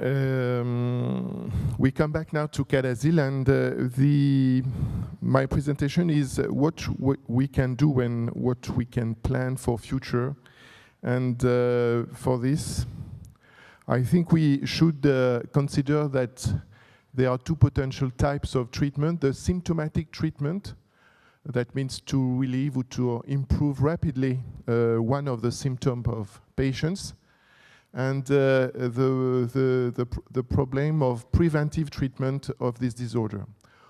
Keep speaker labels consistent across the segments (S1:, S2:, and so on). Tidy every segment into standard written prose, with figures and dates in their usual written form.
S1: We come back now to Cadazil, and my presentation is what we can do and what we can plan for future. And for this, I think we should consider that there are two potential types of treatment. The symptomatic treatment, that means to relieve or to improve rapidly one of the symptoms of patients. And the problem of preventive treatment of this disorder.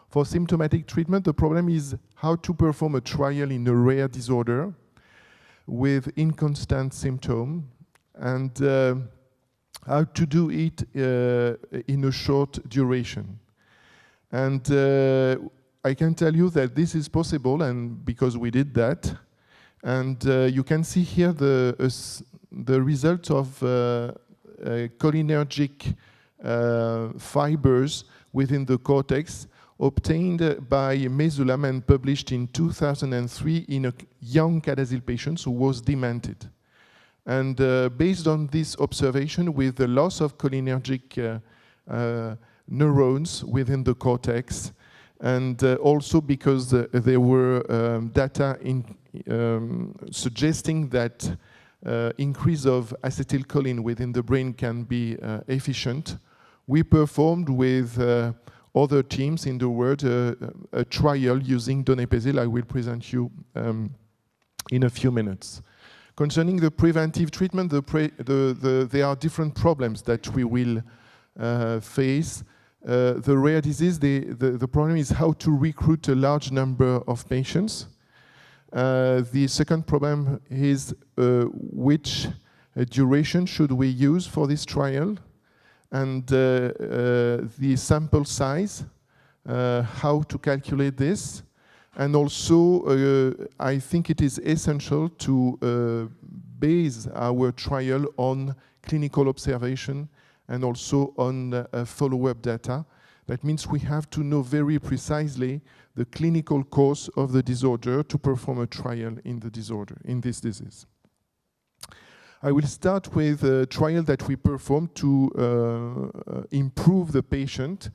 S1: For symptomatic treatment, the problem is how to perform a trial in a rare disorder with inconstant symptom, and how to do it in a short duration. And I can tell you that this is possible, and because we did that. And you can see here the result of cholinergic fibers within the cortex obtained by Mesulam and published in 2003 in a young Cadazil patient who was demented. And based on this observation with the loss of cholinergic neurons within the cortex, and also because there were data suggesting that increase of acetylcholine within the brain can be efficient, we performed with other teams in the world a trial using donepezil. I will present you in a few minutes. Concerning the preventive treatment, there are different problems that we will face. The rare disease, the problem is how to recruit a large number of patients. The second problem is which duration should we use for this trial, and the sample size, how to calculate this. And also, I think it is essential to base our trial on clinical observation and also on follow-up data. That means we have to know very precisely the clinical course of the disorder to perform a trial in the disorder, in this disease. I will start with a trial that we performed to improve the patient.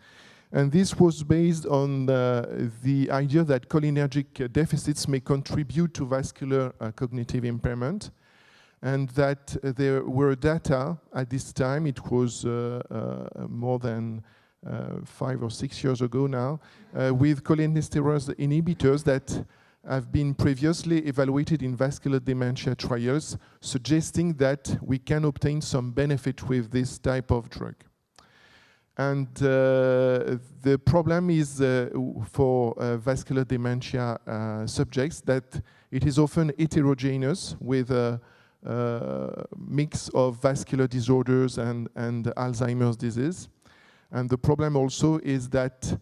S1: And this was based on the idea that cholinergic deficits may contribute to vascular cognitive impairment, and that there were data at this time, it was more than 5 or 6 years ago now, with cholinesterase inhibitors that have been previously evaluated in vascular dementia trials, suggesting that we can obtain some benefit with this type of drug. And the problem is for vascular dementia subjects that it is often heterogeneous with a mix of vascular disorders and Alzheimer's disease. And the problem also is that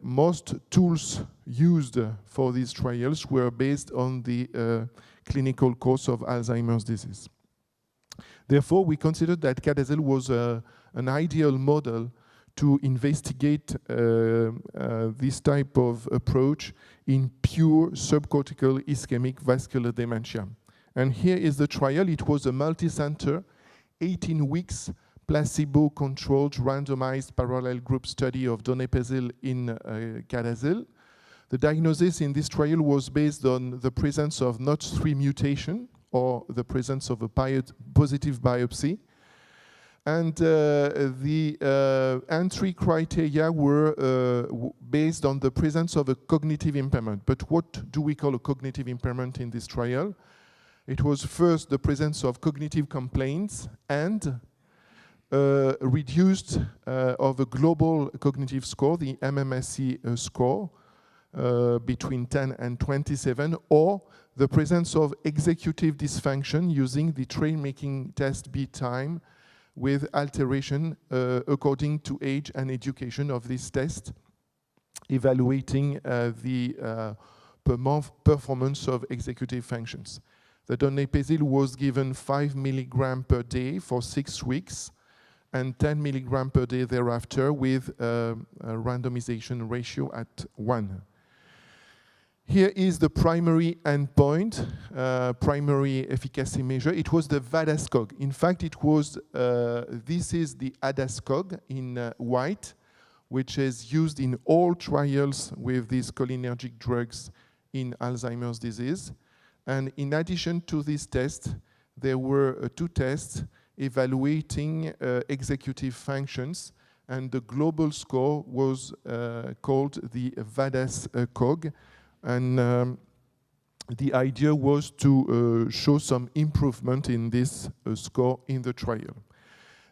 S1: most tools used for these trials were based on the clinical course of Alzheimer's disease. Therefore, we considered that Cadazil was an ideal model to investigate this type of approach in pure subcortical ischemic vascular dementia. And here is the trial. It was a multi-center, 18 weeks, placebo-controlled, randomized parallel group study of donepezil in Cadazil. The diagnosis in this trial was based on the presence of NOTCH3 mutation or the presence of a positive biopsy. And the entry criteria were based on the presence of a cognitive impairment. But what do we call a cognitive impairment in this trial? It was first the presence of cognitive complaints and reduced of a global cognitive score, the MMSE score, between 10 and 27, or the presence of executive dysfunction using the train-making test B time with alteration according to age and education of this test, evaluating the performance of executive functions. The donepezil was given 5 milligrams per day for 6 weeks and 10 milligrams per day thereafter with a randomization ratio at 1. Here is the primary endpoint, primary efficacy measure. It was the VADASCOG. In fact, it was, this is the ADASCOG in white, which is used in all trials with these cholinergic drugs in Alzheimer's disease. And in addition to this test, there were two tests evaluating executive functions, and the global score was called the VADAS-COG. And the idea was to show some improvement in this score in the trial.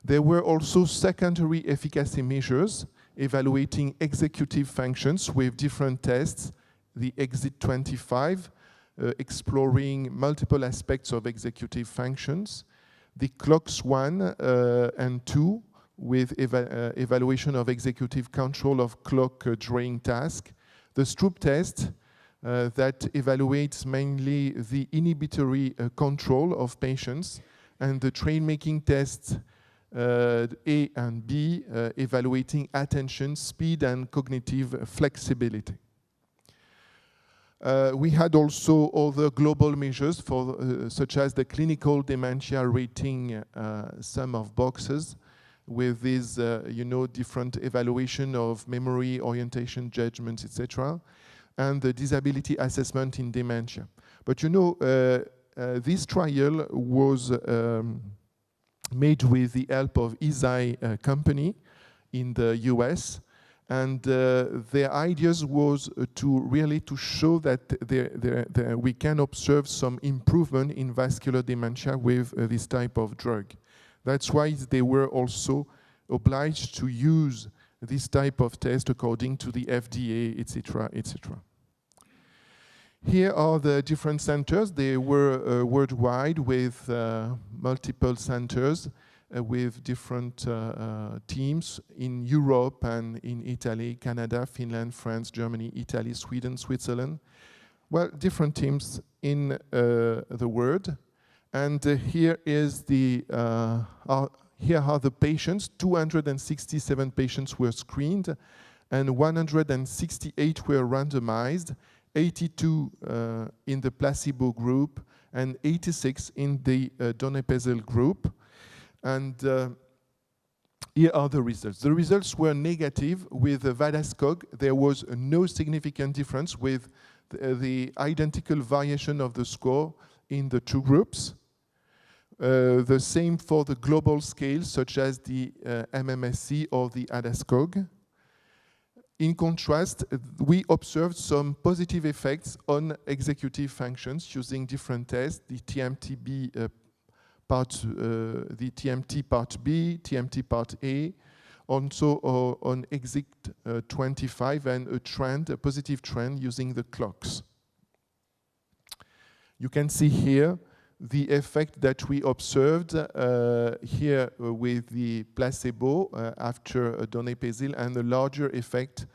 S1: There were also secondary efficacy measures evaluating executive functions with different tests. The EXIT 25, exploring multiple aspects of executive functions. The CLOCKS 1 and 2, with evaluation of executive control of clock drawing task. The Stroop test, that evaluates mainly the inhibitory control of patients, and the train-making tests A and B, evaluating attention, speed, and cognitive flexibility. We had also other global measures, for, such as the clinical dementia rating sum of boxes, with these, different evaluation of memory, orientation, judgment, etc., and the disability assessment in dementia. But this trial was made with the help of Eisai company in the US, and their ideas was to show that we can observe some improvement in vascular dementia with this type of drug. That's why they were also obliged to use this type of test according to the FDA, etc., etc. Here are the different centers. They were worldwide with multiple centers with different teams in Europe and in Italy, Canada, Finland, France, Germany, Italy, Sweden, Switzerland. Well, different teams in the world. And here is the here are the patients. 267 patients were screened, and 168 were randomized. 82 in the placebo group, and 86 in the donepezil group. And here are the results. The results were negative with the VADASCOG. There was no significant difference with the identical variation of the score in the two groups. The same for the global scales, such as the MMSE or the ADASCOG. In contrast, we observed some positive effects on executive functions using different tests, the TMT part B, TMT part A, also on EXIT 25, and a positive trend using the CLOCKS. You can see here the effect that we observed here with the placebo after donepezil, and the larger effect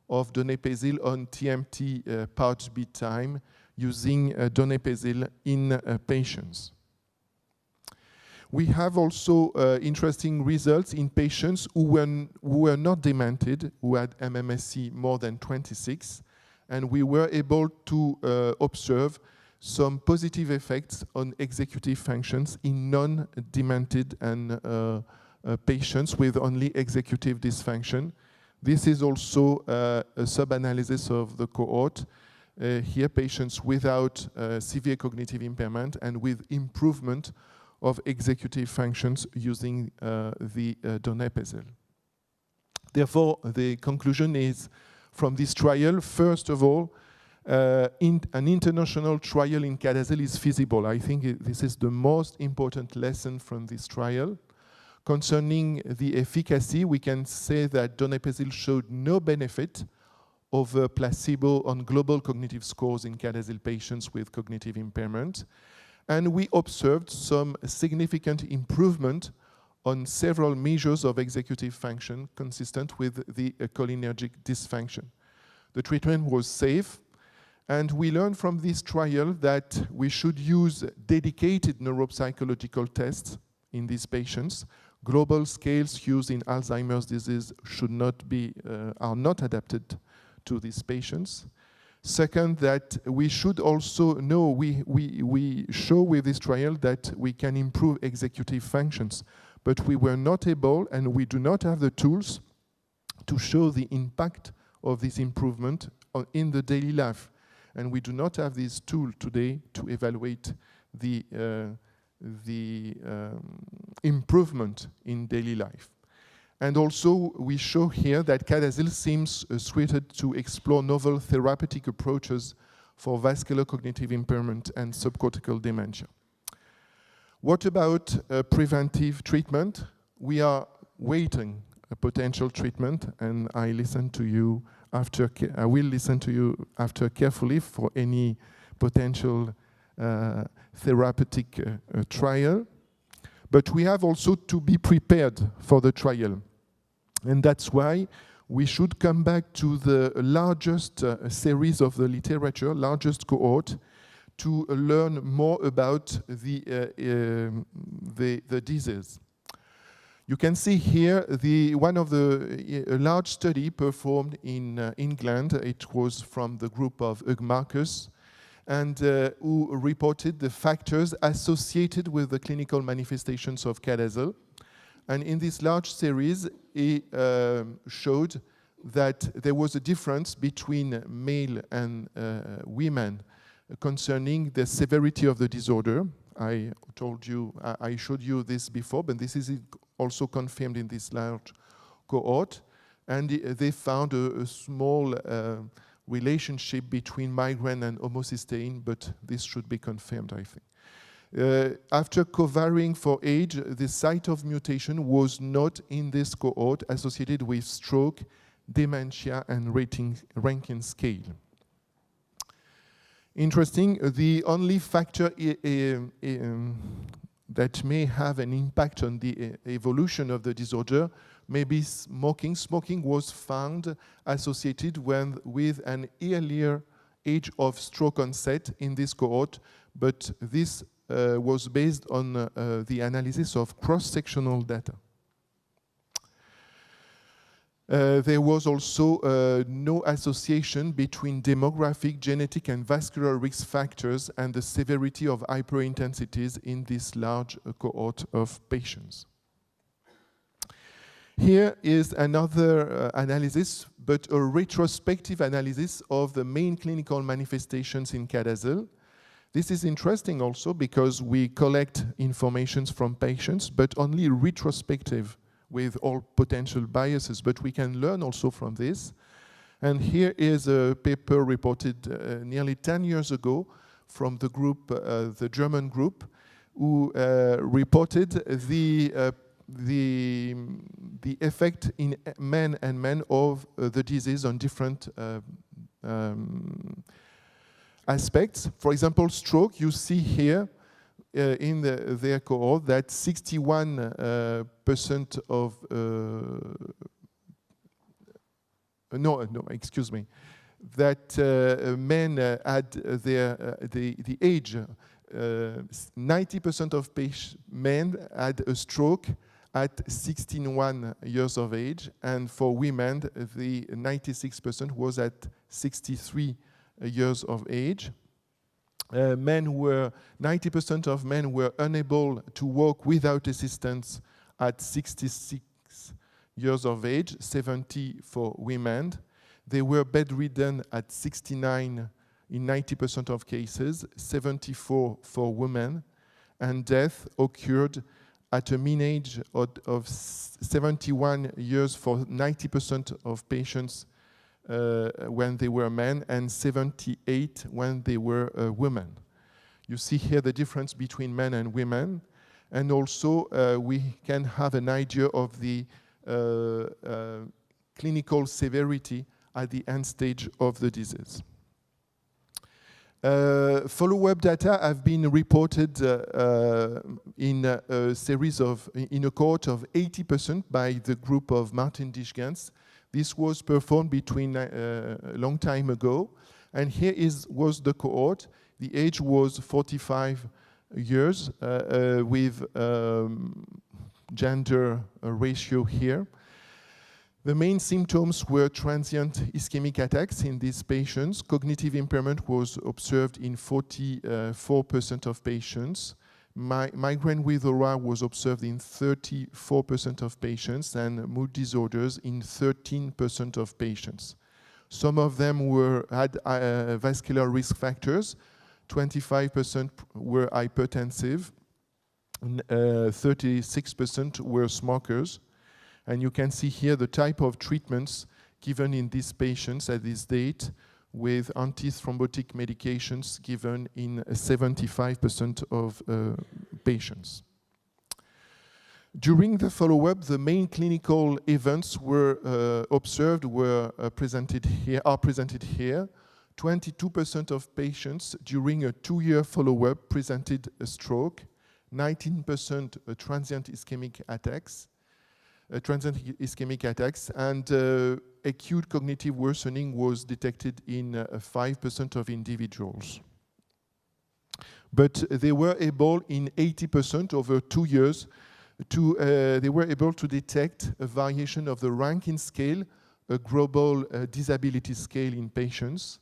S1: of donepezil on TMT part B time using donepezil in patients. We have also interesting results in patients who were not demented, who had MMSE more than 26, and we were able to observe some positive effects on executive functions in non-demented and patients with only executive dysfunction. This is also a sub-analysis of the cohort. Here, patients without severe cognitive impairment and with improvement of executive functions using the donepezil. Therefore, the conclusion is from this trial, first of all, an international trial in CADASIL is feasible. I think this is the most important lesson from this trial. Concerning the efficacy, we can say that donepezil showed no benefit over placebo on global cognitive scores in CADASIL patients with cognitive impairment. And we observed some significant improvement on several measures of executive function consistent with the cholinergic dysfunction. The treatment was safe, and we learned from this trial that we should use dedicated neuropsychological tests in these patients. Global scales used in Alzheimer's disease should not be, are not adapted to these patients. Second, that we should also know, we show with this trial that we can improve executive functions, but we were not able, and we do not have the tools to show the impact of this improvement in the daily life. And we do not have this tool today to evaluate the improvement in daily life. And also, we show here that Cadazil seems suited to explore novel therapeutic approaches for vascular cognitive impairment and subcortical dementia. What about preventive treatment? We are waiting a potential treatment, and I will listen to you after carefully for any potential therapeutic trial. But we have also to be prepared for the trial. And that's why we should come back to the largest series of the literature, largest cohort, to learn more about the disease. You can see here one of a large study performed in England. It was from the group of Hugh Marcus, and who reported the factors associated with the clinical manifestations of Cadazil. And in this large series, he showed that there was a difference between male and women concerning the severity of the disorder. I told you, I showed you this before, but this is also confirmed in this large cohort. And they found a small relationship between migraine and homocysteine, but this should be confirmed, I think. After covering for age, the site of mutation was not in this cohort associated with stroke, dementia, and Rankin scale. Interesting, the only factor that may have an impact on the evolution of the disorder may be smoking. Smoking was found associated with an earlier age of stroke onset in this cohort, but this was based on the analysis of cross-sectional data. There was also no association between demographic, genetic, and vascular risk factors and the severity of hyperintensities in this large cohort of patients. Here is another analysis, but a retrospective analysis of the main clinical manifestations in Cadazil. This is interesting also because we collect information from patients, but only retrospective with all potential biases, but we can learn also from this. And here is a paper reported nearly 10 years ago from the group, the German group, who reported the effect in men and men of the disease on different aspects. For example, stroke, you see here in their cohort that 61% of that men had the age. 90% of men had a stroke at 61 years of age, and for women, the 96% was at 63 years of age. 90% of men were unable to walk without assistance at 66 years of age, 70 for women. They were bedridden at 69 in 90% of cases, 74 for women, and death occurred at a mean age of 71 years for 90% of patients when they were men, and 78 when they were women. You see here the difference between men and women, and also we can have an idea of the clinical severity at the end stage of the disease. Follow-up data have been reported in a cohort of 80% by the group of Martin Dischgens. This was performed between a long time ago, and here was the cohort. The age was 45 years with gender ratio here. The main symptoms were transient ischemic attacks in these patients. Cognitive impairment was observed in 44% of patients. Migraine with aura was observed in 34% of patients, and mood disorders in 13% of patients. Some of them had vascular risk factors. 25% were hypertensive, 36% were smokers. And you can see here the type of treatments given in these patients at this date, with antithrombotic medications given in 75% of patients. During the follow-up, the main clinical events were observed are presented here. 22% of patients during a 2-year follow-up presented a stroke, 19% transient ischemic attacks, and acute cognitive worsening was detected in 5% of individuals. But they were able, in 80% over 2 years, they were able to detect a variation of the Rankin scale, a global disability scale in patients.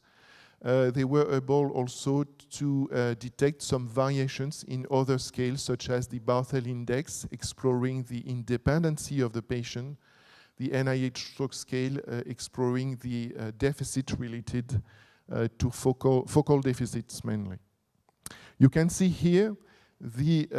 S1: They were able also to detect some variations in other scales, such as the Barthel Index, exploring the independency of the patient, the NIH stroke scale, exploring the deficit related to focal deficits mainly. You can see here the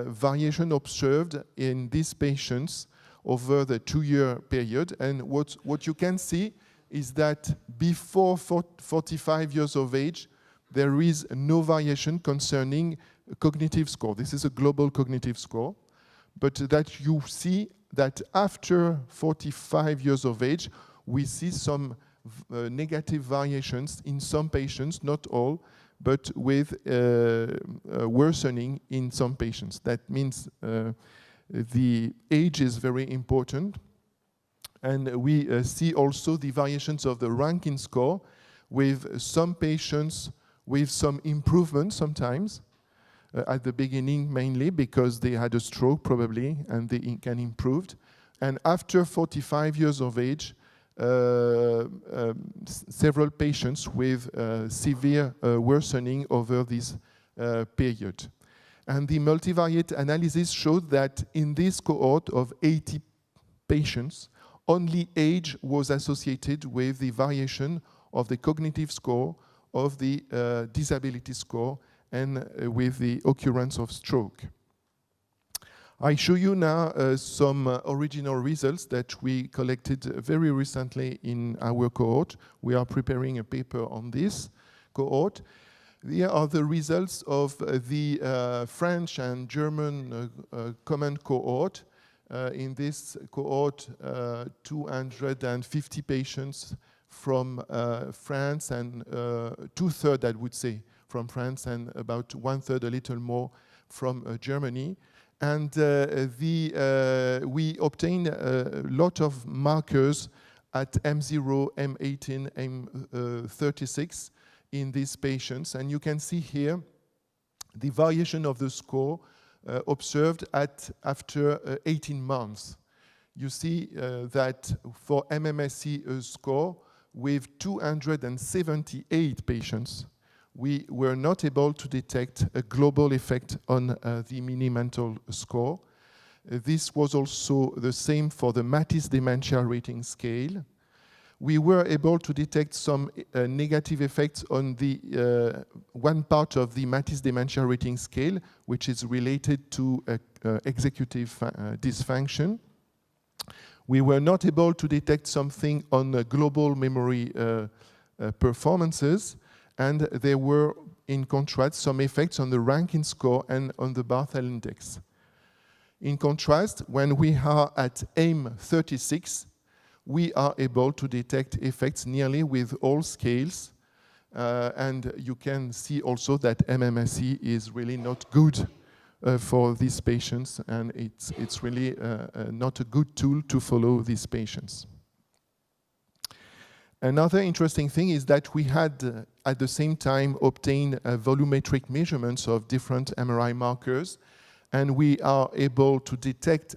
S1: variation observed in these patients over the 2-year period, and what you can see is that before 45 years of age, there is no variation concerning cognitive score. This is a global cognitive score, but that you see that after 45 years of age, we see some negative variations in some patients, not all, but with worsening in some patients. That means the age is very important. And we see also the variations of the Rankin score, with some patients with some improvement sometimes, at the beginning mainly because they had a stroke probably and they can improve. And after 45 years of age, several patients with severe worsening over this period. And the multivariate analysis showed that in this cohort of 80 patients, only age was associated with the variation of the cognitive score, of the disability score, and with the occurrence of stroke. I show you now some original results that we collected very recently in our cohort. We are preparing a paper on this cohort. Here are the results of the French and German common cohort. In this cohort, 250 patients from France, and 2/3, I would say, from France, and about 1/3, a little more, from Germany. And we obtained a lot of markers at M0, M18, M36 in these patients. And you can see here the variation of the score observed after 18 months. You see that for MMSE score, with 278 patients, we were not able to detect a global effect on the mini-mental score. This was also the same for the Matisse Dementia Rating Scale. We were able to detect some negative effects on the one part of the Matisse Dementia Rating Scale, which is related to executive dysfunction. We were not able to detect something on global memory performances, and there were, in contrast, some effects on the Rankin score and on the Barthel Index. In contrast, when we are at M36, we are able to detect effects nearly with all scales, and you can see also that MMSE is really not good for these patients, and it's really not a good tool to follow these patients. Another interesting thing is that we had, at the same time, obtained volumetric measurements of different MRI markers, and we are able to detect,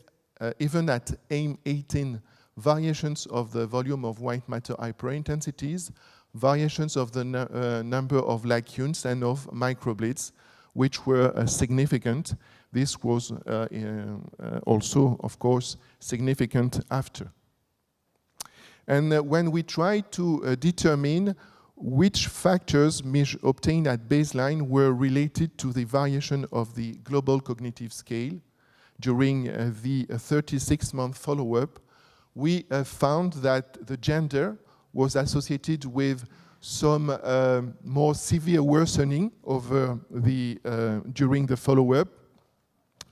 S1: even at M18, variations of the volume of white matter hyperintensities, variations of the number of lacunes and of microbleeds, which were significant. This was also, of course, significant after. And when we try to determine which factors obtained at baseline were related to the variation of the global cognitive scale during the 36-month follow-up, we found that the gender was associated with some more severe worsening over during the follow-up.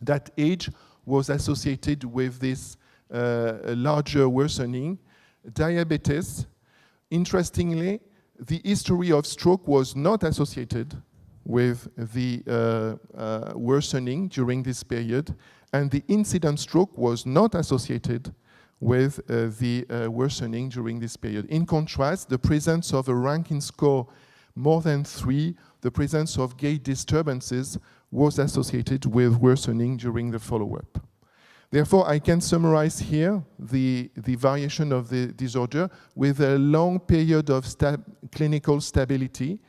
S1: That age was associated with this larger worsening. Diabetes, interestingly, the history of stroke was not associated with the worsening during this period, and the incident stroke was not associated with the worsening during this period. In contrast, the presence of a ranking score more than 3, the presence of gait disturbances was associated with worsening during the follow-up. Therefore, I can summarize here the variation of the disorder with a long period of clinical stability.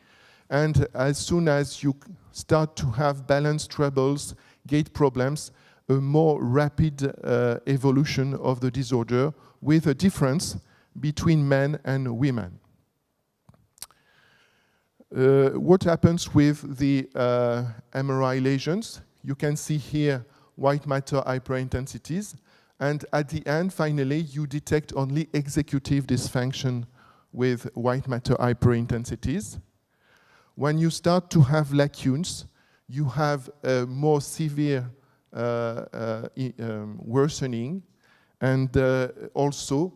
S1: And as soon as you start to have balance troubles, gait problems, a more rapid evolution of the disorder with a difference between men and women. What happens with the MRI lesions? You can see here white matter hyperintensities, and at the end, finally, you detect only executive dysfunction with white matter hyperintensities. When you start to have lacunes, you have a more severe worsening, and also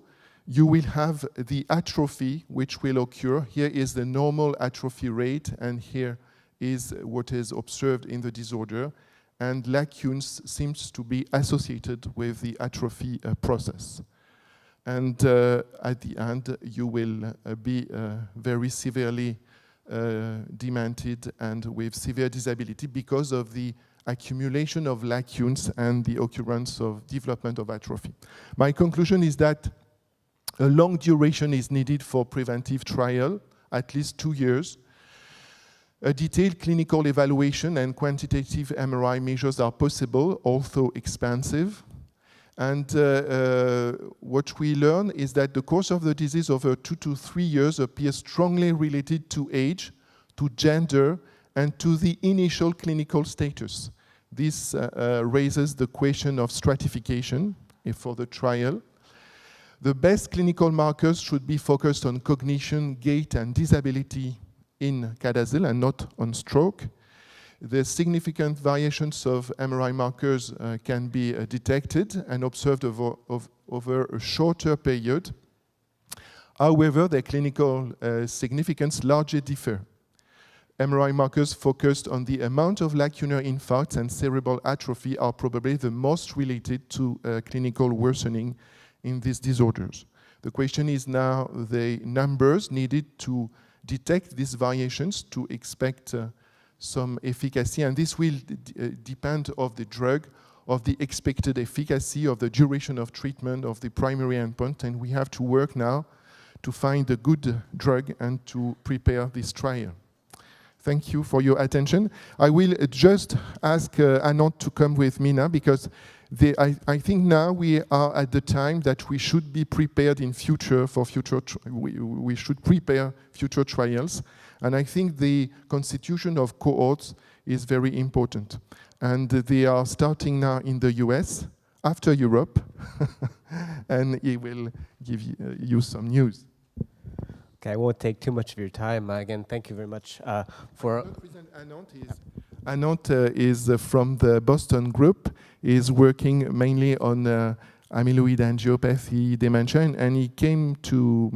S1: you will have the atrophy which will occur. Here is the normal atrophy rate, and here is what is observed in the disorder. And lacunes seems to be associated with the atrophy process. And at the end, you will be very severely demented and with severe disability because of the accumulation of lacunes and the occurrence of development of atrophy. My conclusion is that a long duration is needed for preventive trial, at least 2 years. A detailed clinical evaluation and quantitative MRI measures are possible, although expensive. And what we learn is that the course of the disease over 2 to 3 years appears strongly related to age, to gender, and to the initial clinical status. This raises the question of stratification for the trial. The best clinical markers should be focused on cognition, gait, and disability in CADASIL and not on stroke. The significant variations of MRI markers can be detected and observed over a shorter period. However, their clinical significance largely differ. MRI markers focused on the amount of lacunar infarcts and cerebral atrophy are probably the most related to clinical worsening in these disorders. The question is now the numbers needed to detect these variations to expect some efficacy, and this will depend of the drug, of the expected efficacy, of the duration of treatment, of the primary endpoint, and we have to work now to find a good drug and to prepare this trial. Thank you for your attention. I will just ask Anand to come with me now, because I think now we are at the time that we should be prepared in future for future. We should prepare future trials, and I think the constitution of cohorts is very important. And they are starting now in the US, after Europe, and he will give you some news.
S2: Okay, I won't take too much of your time. Again, thank you very much for.
S1: Anand is from the Boston group. Is working mainly on amyloid angiopathy dementia, and he came to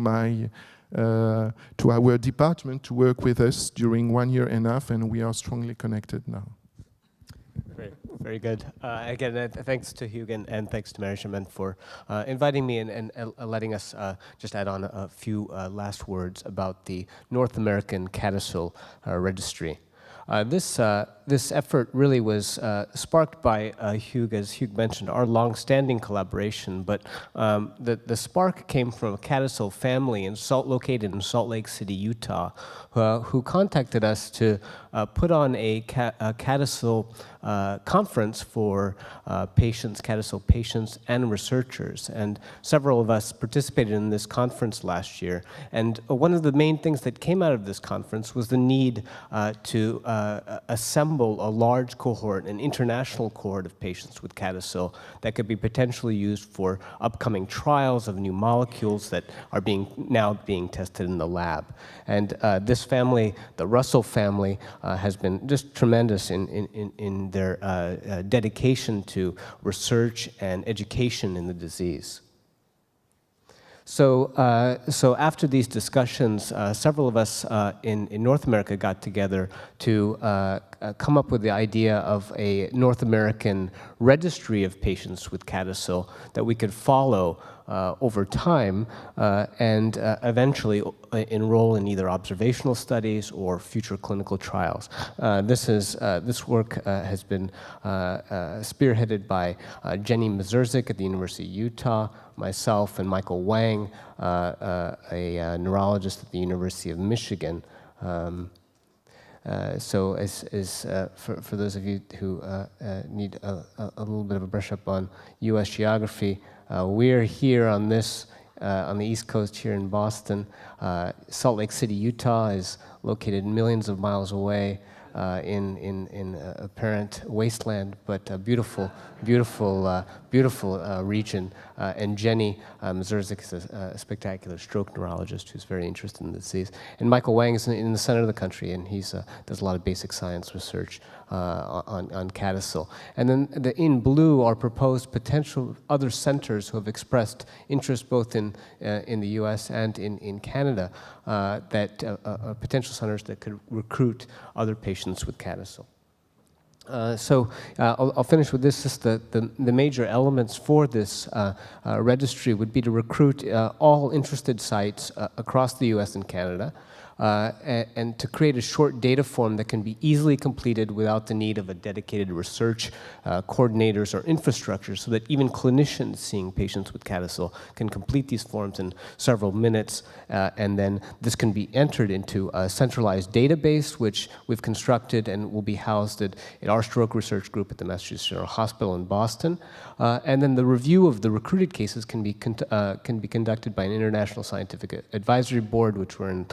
S1: our department to work with us during 1 year and a half, and we are strongly connected now.
S2: Great, very good. Again, thanks to Hugues and thanks to Marie-Germaine for inviting me and letting us just add on a few last words about the North American CADASIL registry. This effort really was sparked by Hugh, as Hugh mentioned, our long-standing collaboration. But the spark came from a CADISIL family located in Salt Lake City, Utah, who contacted us to put on a CADISIL conference for CADISIL patients and researchers. And several of us participated in this conference last year. And one of the main things that came out of this conference was the need to assemble a large cohort, an international cohort of patients with CADISIL that could be potentially used for upcoming trials of new molecules that are now being tested in the lab. And this family, the Russell family, has been just tremendous in their dedication to research and education in the disease. So after these discussions, several of us in North America got together to come up with the idea of a North American registry of patients with CADISIL that we could follow over time and eventually enroll in either observational studies or future clinical trials. This work has been spearheaded by Jenny Mazurzik at the University of Utah, myself, and Michael Wang, a neurologist at the University of Michigan. For those of you who need a little bit of a brush up on U.S. geography, we're here on the East Coast here in Boston. Salt Lake City, Utah is located millions of miles away in apparent wasteland, but a beautiful region. And Jenny Mazurzik is a spectacular stroke neurologist who's very interested in the disease. And Michael Wang is in the center of the country, and he does a lot of basic science research on CADISIL. And then in blue are proposed potential other centers who have expressed interest both in the U.S. and in Canada, potential centers that could recruit other patients with CADISIL. I'll finish with this. Just the major elements for this registry would be to recruit all interested sites across the U.S. and Canada, and to create a short data form that can be easily completed without the need of a dedicated research coordinators or infrastructure, so that even clinicians seeing patients with CADISIL can complete these forms in several minutes, and then this can be entered into a centralized database, which we've constructed and will be housed at our stroke research group at the Massachusetts General Hospital in Boston. And then the review of the recruited cases can be conducted by an international scientific advisory board, which we're in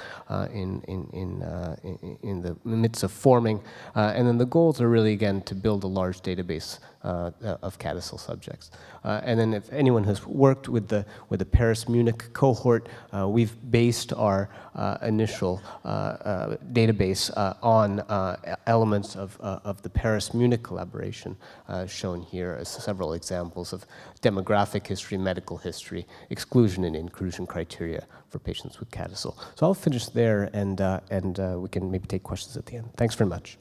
S2: the midst of forming. And then the goals are really, again, to build a large database of CADISIL subjects. And then if anyone has worked with the Paris-Munich cohort, we've based our initial database on elements of the Paris-Munich collaboration, shown here as several examples of demographic history, medical history, exclusion and inclusion criteria for patients with CADISIL. So I'll finish there, and we can maybe take questions at the end. Thanks very much.